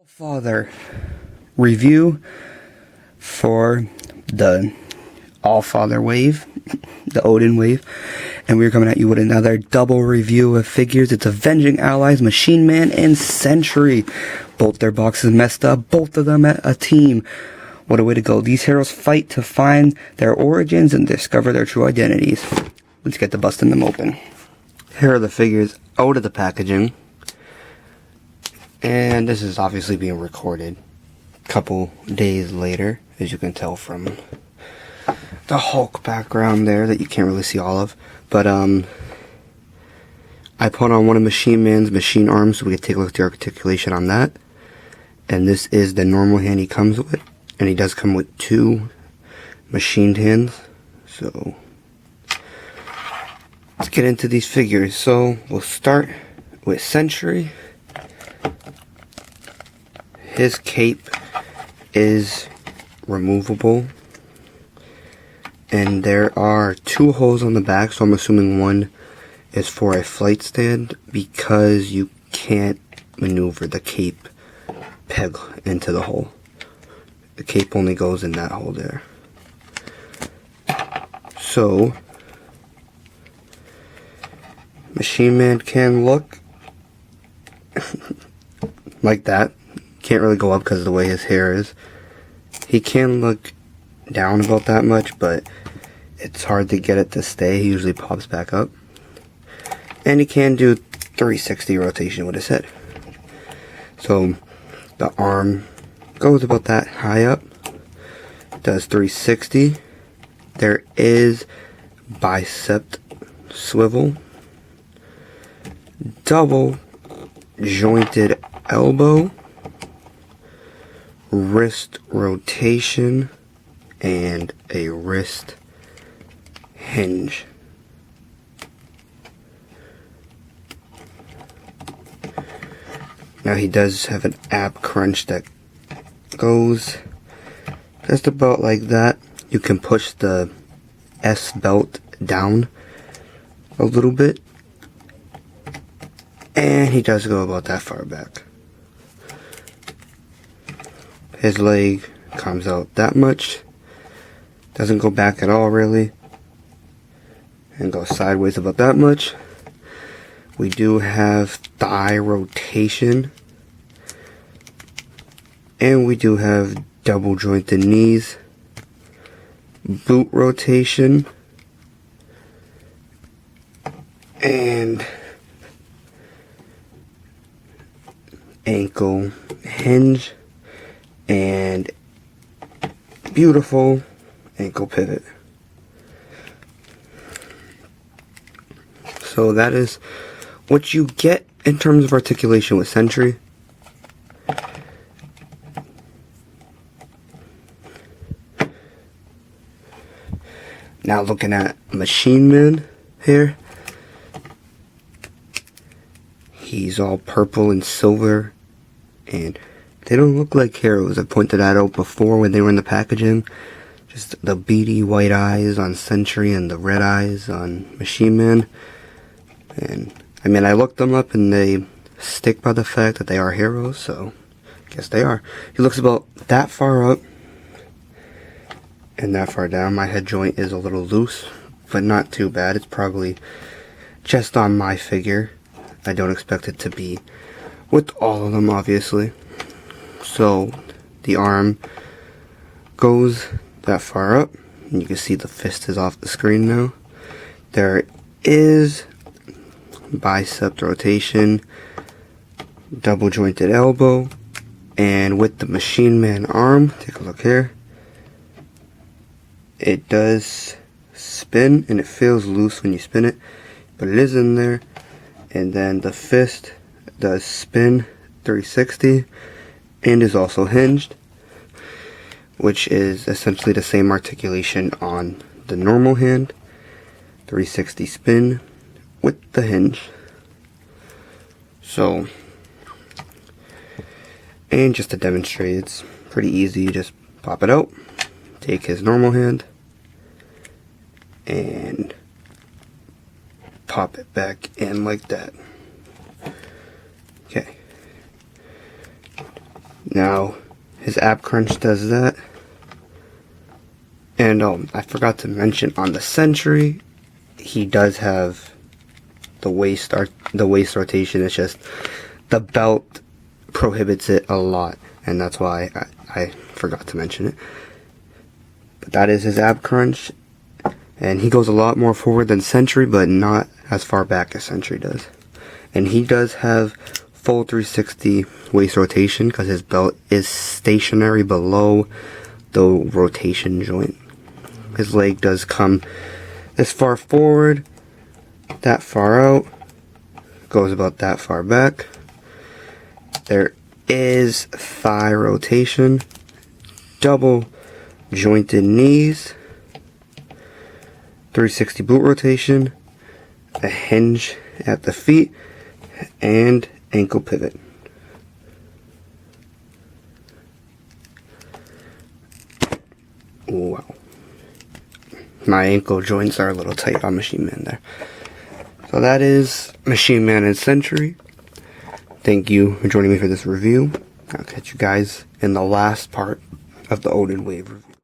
Father review for the All-Father wave, the Odin wave, and we're coming at you with another double review of figures. It's Avenging Allies, Machine Man, and Sentry. Both their boxes messed up, both of them at a team. What a way to go. These heroes fight to find their origins and discover their true identities. Let's get to busting them open. Here are the figures out of the packaging. And this is obviously being recorded a couple days later, as you can tell from the Hulk background there that you can't really see all of. But I put on one of Machine Man's machine arms so we can take a look at the articulation on that. And this is the normal hand he comes with. And he does come with two machined hands. So let's get into these figures. So we'll start with Sentry. His cape is removable, and there are two holes on the back, so I'm assuming one is for a flight stand because you can't maneuver the cape peg into the hole. The cape only goes in that hole there. So Machine Man can look like that. Can't really go up because of the way his hair is. He can look down about that much, but it's hard to get it to stay. He usually pops back up. And he can do 360 rotation with his head. So the arm goes about that high up. Does 360. There is bicep swivel. Double jointed elbow. Wrist rotation, and a wrist hinge. Now he does have an ab crunch that goes just about like that. You can push the S belt down a little bit, and he does go about that far back. His leg comes out that much, doesn't go back at all really, and goes sideways about that much. We do have thigh rotation, and we do have double jointed knees, boot rotation, and ankle hinge, and beautiful ankle pivot. So that is what you get in terms of articulation with Sentry. Now looking at Machine Man here. He's all purple and silver, and they don't look like heroes. I pointed that out before when they were in the packaging. Just the beady white eyes on Sentry and the red eyes on Machine Man. And I mean, I looked them up and they stick by the fact that they are heroes, so I guess they are. He looks about that far up and that far down. My head joint is a little loose, but not too bad. It's probably just on my figure. I don't expect it to be with all of them, obviously. So the arm goes that far up, and you can see the fist is off the screen now. There is bicep rotation, double jointed elbow, and with the Machine Man arm, take a look here, it does spin, and it feels loose when you spin it, but it is in there. And then the fist does spin 360 and is also hinged, which is essentially the same articulation on the normal hand. 360 spin with the hinge. So, and just to demonstrate, it's pretty easy. You just pop it out, take his normal hand, and pop it back in like that. Okay. Now, his ab crunch does that. And I forgot to mention on the Sentry, he does have the waist rotation. It's just the belt prohibits it a lot, and that's why I forgot to mention it. But that is his ab crunch, and he goes a lot more forward than Sentry, but not as far back as Sentry does. And he does have full 360 waist rotation because his belt is stationary below the rotation joint. His leg does come this far forward, that far out, goes about that far back. There is thigh rotation, double jointed knees, 360 boot rotation, a hinge at the feet, and ankle pivot. Wow. My ankle joints are a little tight on Machine Man there. So that is Machine Man and Sentry. Thank you for joining me for this review. I'll catch you guys in the last part of the Odin Wave review.